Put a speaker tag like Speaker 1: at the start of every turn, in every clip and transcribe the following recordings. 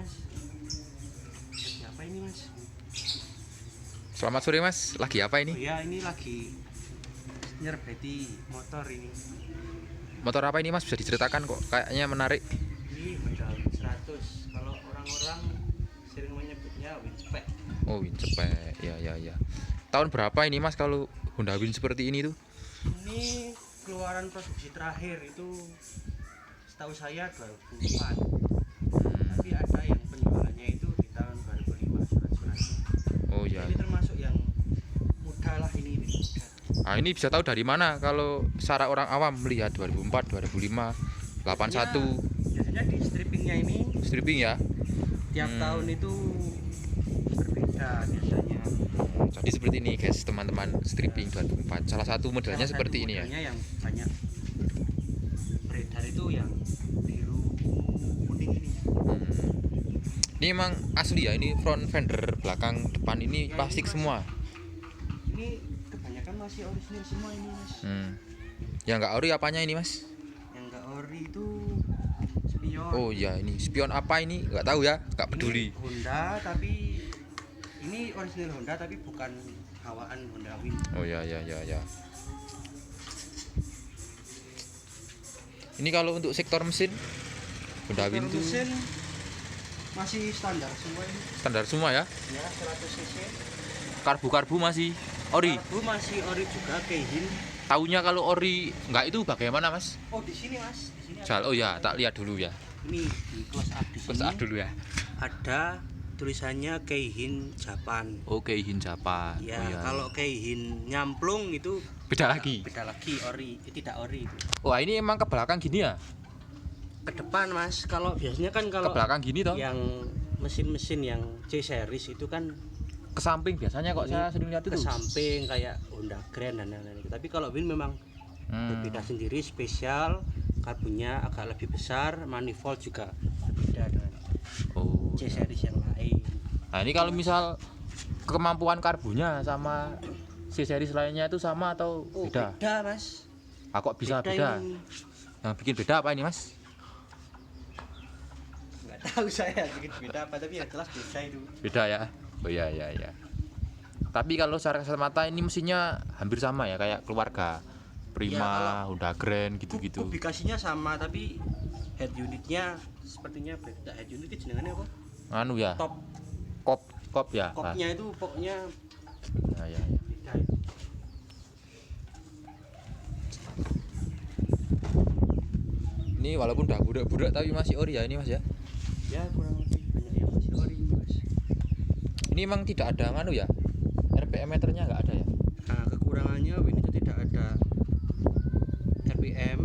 Speaker 1: Mas. Lagi apa ini Mas?
Speaker 2: Selamat sore Mas, lagi apa
Speaker 1: Oh
Speaker 2: ini?
Speaker 1: ya, ini lagi nyerbeti motor ini.
Speaker 2: Motor apa ini Mas, bisa diceritakan kok, kayaknya menarik.
Speaker 1: Ini Honda Win 100. Kalau orang-orang sering menyebutnya winspec.
Speaker 2: Oh, Wincepek, ya. Tahun berapa ini Mas kalau Honda Win seperti ini tuh?
Speaker 1: Ini keluaran produksi terakhir itu setahu saya 2004. Tapi ada yang penjualannya itu di tahun 2005 surat-suratnya.
Speaker 2: Oh ya.
Speaker 1: Ini termasuk yang muda lah ini muda.
Speaker 2: Nah, ini bisa tahu dari mana kalau secara orang awam melihat 2004, 2005, 81
Speaker 1: Biasanya di strippingnya ini
Speaker 2: stripping ya.
Speaker 1: tiap tahun itu berbeda biasanya.
Speaker 2: Jadi seperti ini guys, teman-teman, stripping 2004. Salah satu modelnya
Speaker 1: Salah satu
Speaker 2: seperti ini ya.
Speaker 1: modelnya yang banyak beredar itu yang biru kuning ini.
Speaker 2: Ini emang asli ya, ini front fender belakang depan ini
Speaker 1: Ya,
Speaker 2: plastik
Speaker 1: ini
Speaker 2: semua.
Speaker 1: Ini kebanyakan masih orisinil semua ini Mas.
Speaker 2: Yang nggak ori apanya ini Mas?
Speaker 1: Yang enggak ori itu spion.
Speaker 2: Oh ya, ini spion apa ini? Nggak tahu ya, nggak peduli.
Speaker 1: Ini Honda tapi ini orisinil Honda tapi bukan bawaan Honda Win.
Speaker 2: Oh ya. Ini kalau untuk sektor mesin Honda Win itu
Speaker 1: Mesin masih standar semua ini.
Speaker 2: standar semua ya.
Speaker 1: Ya 100 cc.
Speaker 2: Karbu masih ori.
Speaker 1: Karbu masih ori juga Keihin.
Speaker 2: Taunya kalau ori nggak itu bagaimana Mas?
Speaker 1: Oh di sini Mas, di sini ada.
Speaker 2: Oh ya, tak lihat dulu ya.
Speaker 1: Ini di close up di
Speaker 2: Close
Speaker 1: sini.
Speaker 2: up dulu ya.
Speaker 1: Ada tulisannya Keihin Japan.
Speaker 2: Oke, Hinjapa.
Speaker 1: Ya,
Speaker 2: Oh, iya.
Speaker 1: kalau Keihin nyamplung itu
Speaker 2: Beda lagi.
Speaker 1: beda lagi ori, tidak ori itu.
Speaker 2: Wah, ini emang ke belakang gini ya?
Speaker 1: Ke depan Mas, kalau biasanya kan
Speaker 2: Ke
Speaker 1: kalau
Speaker 2: belakang gini toh?
Speaker 1: yang mesin-mesin yang C series itu kan
Speaker 2: Ke samping biasanya kok
Speaker 1: ini
Speaker 2: saya sering lihat
Speaker 1: ke
Speaker 2: itu.
Speaker 1: samping kayak Honda Grand dan lain-lain. Tapi kalau Win memang berbeda sendiri, spesial, karbunya agak lebih besar, manifold juga berbeda dengan
Speaker 2: Oh.
Speaker 1: C series yang lain.
Speaker 2: Nah, ini kalau misal kemampuan karbunya sama C series lainnya itu sama atau
Speaker 1: Oh,
Speaker 2: beda?
Speaker 1: beda Mas.
Speaker 2: Ah, kok bisa beda?
Speaker 1: ini.
Speaker 2: Yang bikin beda apa ini Mas?
Speaker 1: Nggak tahu saya bikin beda apa, tapi yang jelas beda itu.
Speaker 2: Beda ya? Oh ya. Tapi kalau secara kasat mata ini mesinnya hampir sama ya, kayak keluarga Prima,
Speaker 1: Ya, kalau
Speaker 2: Honda Grand gitu-gitu.
Speaker 1: Kubikasinya sama tapi head unitnya sepertinya beda. Head unit itu jenengannya apa?
Speaker 2: Anu ya,
Speaker 1: Top
Speaker 2: kop ya.
Speaker 1: kopnya itu pokoknya
Speaker 2: Ya.
Speaker 1: beda.
Speaker 2: Ini walaupun udah budak-budak tapi masih ori ya ini Mas ya.
Speaker 1: Ya kurang lebih banyak yang masih ori ini Mas.
Speaker 2: Ini emang tidak ada anu ya, RPM meternya nggak ada ya.
Speaker 1: Nah kekurangannya Win itu tidak ada RPM,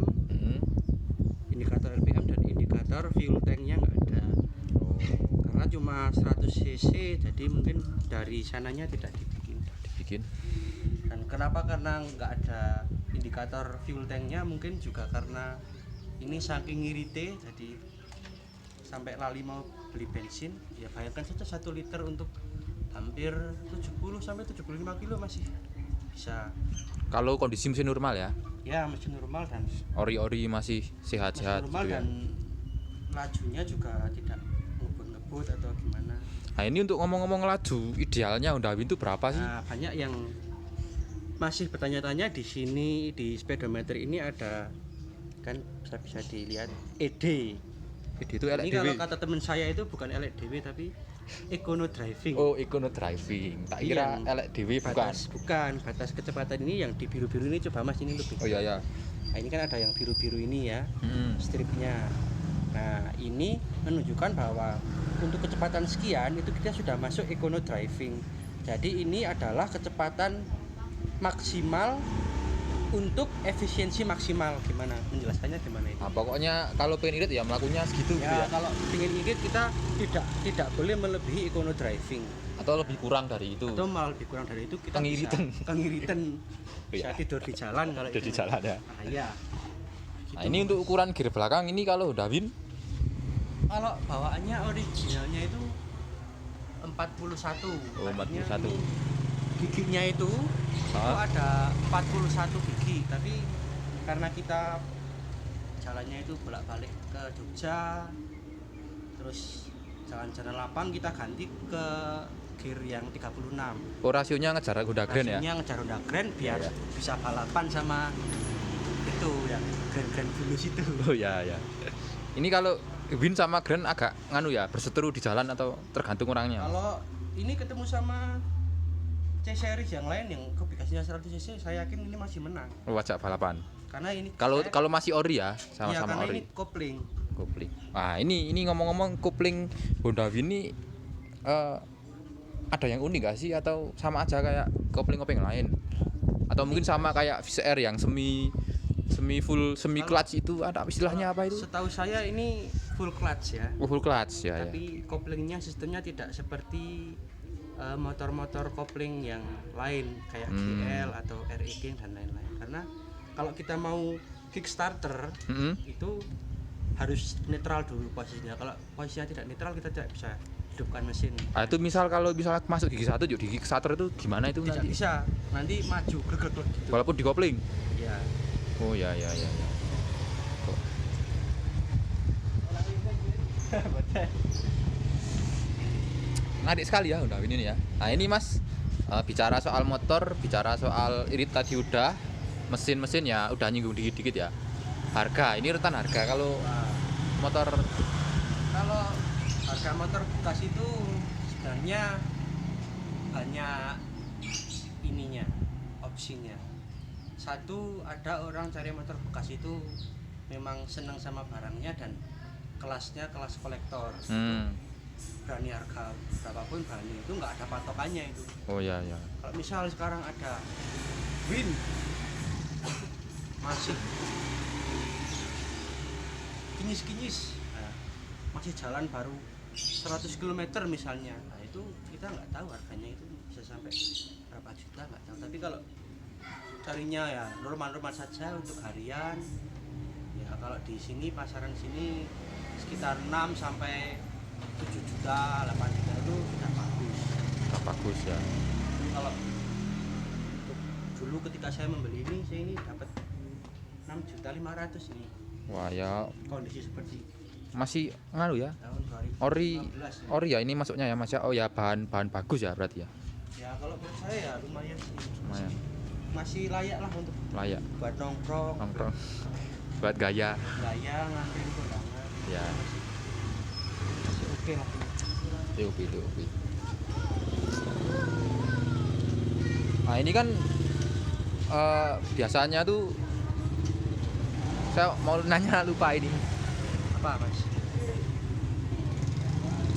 Speaker 1: indikator RPM dan indikator fuel tanknya nggak ada. Karena cuma 100 cc jadi mungkin dari sananya tidak dibikin. Dan kenapa? Karena nggak ada indikator fuel tanknya, mungkin juga karena ini saking ngirite jadi sampai lali mau beli bensin. Ya bayangkan saja 1 liter untuk hampir 70 sampai 75 kilo masih bisa.
Speaker 2: Kalau kondisi mesin normal ya,
Speaker 1: Ya mesin normal dan
Speaker 2: ori-ori masih
Speaker 1: mesin
Speaker 2: sehat-sehat
Speaker 1: normal
Speaker 2: gitu ya.
Speaker 1: dan lajunya juga tidak ngebut-ngebut atau gimana.
Speaker 2: Nah, ini untuk ngomong-ngomong laju, idealnya Honda Win itu berapa sih?
Speaker 1: Nah, banyak yang masih bertanya-tanya di sini di speedometer ini ada kan bisa dilihat ED.
Speaker 2: Itu
Speaker 1: Ini kalau
Speaker 2: LDW.
Speaker 1: kata teman saya itu bukan LDW tapi Econo Driving.
Speaker 2: Oh, Econo Driving. Tak kira
Speaker 1: Yang
Speaker 2: LDW bukan.
Speaker 1: batas kecepatan ini yang di biru-biru ini, coba Mas ini lebih.
Speaker 2: Oh iya.
Speaker 1: Nah, ini kan ada yang biru-biru ini ya, stripnya. Nah, ini menunjukkan bahwa untuk kecepatan sekian itu kita sudah masuk Econo Driving. Jadi ini adalah kecepatan maksimal untuk efisiensi maksimal. Gimana menjelaskannya gimana itu?
Speaker 2: Nah, pokoknya kalau pengen irit ya melakukannya segitu gitu
Speaker 1: Ya,
Speaker 2: ya.
Speaker 1: kalau ingin irit kita tidak boleh melebihi Econo Driving.
Speaker 2: Atau lebih kurang dari itu.
Speaker 1: Atau malah lebih kurang dari itu kita
Speaker 2: Kengiritan.
Speaker 1: bisa kengiritan. Bisa
Speaker 2: Iya.
Speaker 1: tidur di jalan kalau
Speaker 2: Tidur
Speaker 1: itu
Speaker 2: di jalan ya.
Speaker 1: bahaya.
Speaker 2: Nah, ini untuk ukuran gear belakang ini kalau Honda Win
Speaker 1: Kalau bawaannya originalnya itu 41.
Speaker 2: Oh,
Speaker 1: Artinya
Speaker 2: 41.
Speaker 1: ini giginya itu ada 41 gigi, tapi karena kita jalannya itu bolak-balik ke Jogja terus misalkan channel 8 kita ganti ke gear yang 36.
Speaker 2: Oh, rasionya ngejar Honda Grand ya?
Speaker 1: Rasionya ngejar Honda Grand biar
Speaker 2: Iya.
Speaker 1: bisa balapan sama itu yang Grand Bulus itu.
Speaker 2: Oh ya ya. Ini kalau Win sama Grand agak nganu ya, berseteru di jalan atau tergantung orangnya?
Speaker 1: Kalau ini ketemu sama C-series yang lain yang komplikasinya 100 cc, saya yakin ini masih menang.
Speaker 2: Wajak balapan.
Speaker 1: Karena ini
Speaker 2: Kalau masih ori ya,
Speaker 1: iya,
Speaker 2: sama-sama
Speaker 1: karena
Speaker 2: ori.
Speaker 1: ini kopling.
Speaker 2: Kopling. Ah, ini ngomong-ngomong kopling Honda Win ini ada yang unik gak sih atau sama aja kayak kopling-kopling lain? Atau mungkin sama kayak VCR yang semi full semi clutch itu ada istilahnya apa itu?
Speaker 1: Setahu saya ini full clutch ya.
Speaker 2: Oh, full clutch ya.
Speaker 1: Tapi koplingnya sistemnya tidak seperti motor-motor kopling yang lain kayak GL atau RE dan lain-lain. Karena kalau kita mau Kickstarter itu harus netral dulu posisinya. Kalau posisinya tidak netral kita tidak bisa hidupkan mesin.
Speaker 2: Ah, itu misal kalau masuk gigi satu di Kickstarter itu gimana itu
Speaker 1: Tidak
Speaker 2: nanti?
Speaker 1: bisa. Nanti maju glek-glek gitu.
Speaker 2: Walaupun di kopling.
Speaker 1: Ya.
Speaker 2: Oh ya. Kok. Ngadik sekali ya Honda Win ini ya. Nah ini Mas, bicara soal motor, bicara soal irit tadi udah, mesin ya udah nyinggung dikit-dikit ya. Harga, ini rentan harga kalau motor.
Speaker 1: Kalau harga motor bekas itu sebenarnya hanya ininya, opsinya. Satu, ada orang cari motor bekas itu memang senang sama barangnya dan kelasnya kelas kolektor. Berani harga berapapun berani, itu nggak ada patokannya itu.
Speaker 2: Oh ya.
Speaker 1: Kalau misal sekarang ada Win masih kinyis, nah, masih jalan baru 100 km misalnya, nah itu kita nggak tahu harganya itu bisa sampai berapa juta, nggak tahu. Tapi kalau carinya ya normal-normal saja untuk harian, ya kalau di sini pasaran sini sekitar 6 sampai 7 juta, 8 juta itu sudah bagus.
Speaker 2: Bagus ya.
Speaker 1: Kalau dulu ketika saya membeli ini, saya ini dapat 6.500.000 ini.
Speaker 2: Wah ya,
Speaker 1: Kondisi seperti
Speaker 2: masih ngaruh ya.
Speaker 1: tahun 2015
Speaker 2: Ori ya ini masuknya ya Mas ya. Oh ya bahan bagus ya berarti ya.
Speaker 1: Ya kalau menurut saya ya lumayan sih.
Speaker 2: Lumayan.
Speaker 1: Masih layak lah untuk
Speaker 2: Layak.
Speaker 1: buat nongkrong.
Speaker 2: Buat gaya.
Speaker 1: Gaya nganterin kondangan.
Speaker 2: Ya.
Speaker 1: Masih oke lah.
Speaker 2: Oke. Nah ini kan biasanya tuh saya mau nanya lupa ini.
Speaker 1: Apa Mas?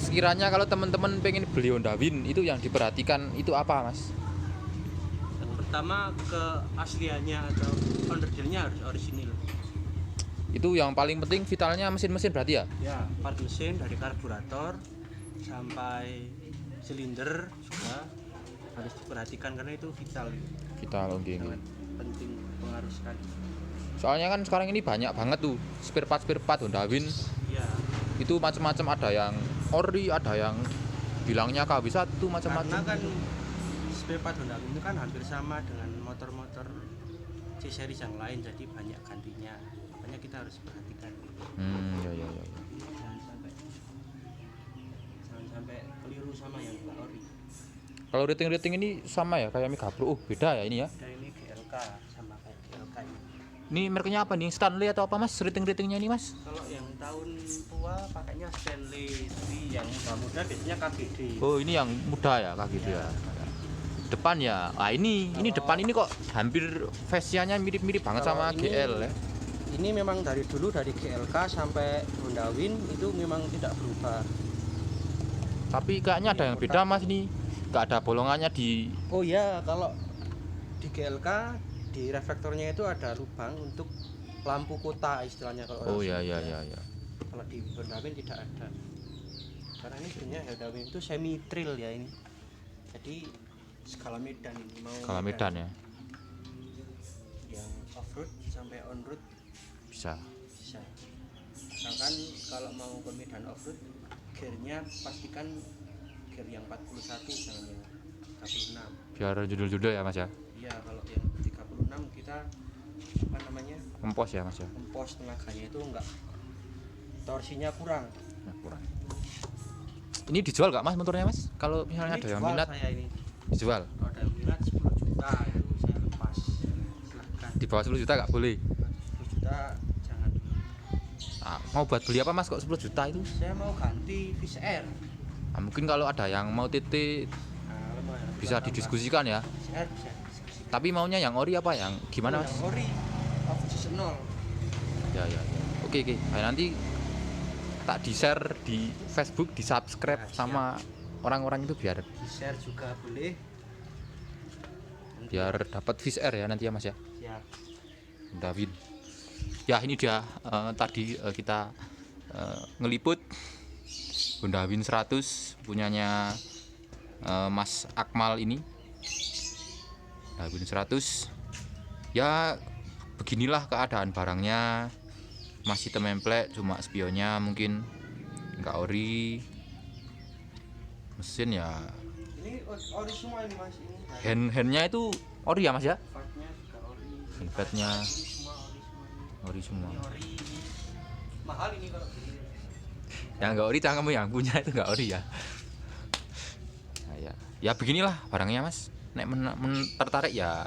Speaker 2: Sekiranya kalau teman-teman pengen beli Honda Win itu yang diperhatikan itu apa Mas?
Speaker 1: Yang pertama keasliannya atau onderdilnya harus orisinil.
Speaker 2: Itu yang paling penting vitalnya mesin-mesin berarti ya?
Speaker 1: Ya, part mesin dari karburator sampai silinder juga harus diperhatikan karena itu vital.
Speaker 2: Vital oke.
Speaker 1: Sangat penting, pengaruh sekali.
Speaker 2: Soalnya kan sekarang ini banyak banget tuh spare part Honda Win.
Speaker 1: Ya,
Speaker 2: Itu macam-macam, ada yang ori, ada yang bilangnya KW1 macam-macam.
Speaker 1: karena kan spare part Honda itu kan hampir sama dengan motor-motor C-series yang lain, jadi banyak gantinya. Makanya kita harus perhatikan.
Speaker 2: Ya.
Speaker 1: Jangan sampai keliru sama yang nggak ori.
Speaker 2: Kalau rating ini sama ya kayak Mega Pro. Oh, beda ya ini ya.
Speaker 1: Dan ini GLK sama kayak GLK ini.
Speaker 2: Ini mereknya apa nih? Stanley atau apa Mas? Ratingnya ini Mas?
Speaker 1: Kalau yang tahun tua pakainya Stanley, tapi yang muda biasanya KBD.
Speaker 2: Oh, ini yang muda ya kaki gitu ya. Depan ya. Ah ini depan ini kok hampir fasenya mirip-mirip banget
Speaker 1: Kalau
Speaker 2: sama
Speaker 1: ini-
Speaker 2: GL ya.
Speaker 1: Ini memang dari dulu dari GLK sampai Honda Win itu memang tidak berubah.
Speaker 2: Tapi kayaknya ada yang beda Mas ini. Gak ada bolongannya di.
Speaker 1: Oh ya, kalau di GLK di reflektornya itu ada lubang untuk lampu kota istilahnya kalau
Speaker 2: Oh
Speaker 1: orang
Speaker 2: ya.
Speaker 1: sini. Kalau di Honda Win tidak ada. Karena ini sebenarnya Honda Win itu semi trail ya ini. Jadi skala medan ini mau
Speaker 2: Skala medan ya.
Speaker 1: yang off road sampai on road
Speaker 2: Bisa.
Speaker 1: bisa. Misalkan kalau mau ke medan off road, gearnya pastikan gear yang 41 jangan yang 36.
Speaker 2: Biar judul-judul ya Mas ya.
Speaker 1: Iya, kalau yang 36 kita apa namanya?
Speaker 2: Empos ya Mas ya.
Speaker 1: Empos tenaganya itu enggak, torsinya kurang.
Speaker 2: Ya, kurang. Ini dijual nggak mas motornya mas? Kalau misalnya
Speaker 1: Ini
Speaker 2: ada yang
Speaker 1: jual
Speaker 2: minat
Speaker 1: saya ini.
Speaker 2: dijual.
Speaker 1: Kalau ada yang minat 10 juta itu saya lepas. Silahkan.
Speaker 2: Di bawah 10 juta nggak boleh.
Speaker 1: 10 juta jangan dulu.
Speaker 2: Nah, mau buat beli apa mas kok 10 juta itu?
Speaker 1: Saya mau ganti VCR.
Speaker 2: Nah, mungkin kalau ada yang mau titik
Speaker 1: Nah, lumayan.
Speaker 2: bisa didiskusikan ya.
Speaker 1: VCR bisa diskusikan.
Speaker 2: Tapi maunya yang ori apa yang gimana mas?
Speaker 1: Yang ori profesional.
Speaker 2: Ya. Oke. Nah, nanti tak di share di Facebook, di subscribe
Speaker 1: Nah,
Speaker 2: sama orang-orang itu biar
Speaker 1: Di-share juga boleh.
Speaker 2: dapat VCR ya nanti ya mas ya.
Speaker 1: Siap.
Speaker 2: David. Ya ini dia tadi kita ngeliput Honda Win 100 punyanya Mas Akmal ini. Honda Win 100. Ya beginilah keadaan barangnya. Masih tememplek, cuma spionnya mungkin nggak ori. Mesin ya
Speaker 1: Ini ori semua ini Mas ini.
Speaker 2: handnya itu ori ya mas ya.
Speaker 1: Partnya juga ori.
Speaker 2: Handpadnya
Speaker 1: Ori semua.
Speaker 2: ori semua.
Speaker 1: Ini ori. Mahal ini kalau beli.
Speaker 2: Yang nggak ori jangan kamu yang punya itu nggak ori ya. Nah, ya beginilah barangnya mas. Nek tertarik ya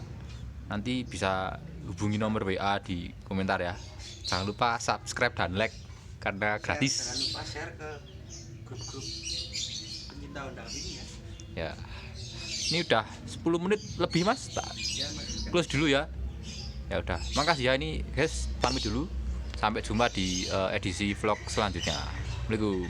Speaker 2: nanti bisa hubungi nomor WA di komentar ya. Jangan lupa subscribe dan like karena gratis.
Speaker 1: Jangan lupa share ke grup-grup pencinta Honda Win ya.
Speaker 2: Ya. Ini udah 10 menit lebih mas. Tak
Speaker 1: Ya Mas.
Speaker 2: close dulu ya. Ya udah. Makasih ya ini guys. Pamit dulu. Sampai jumpa di edisi vlog selanjutnya. Assalamualaikum.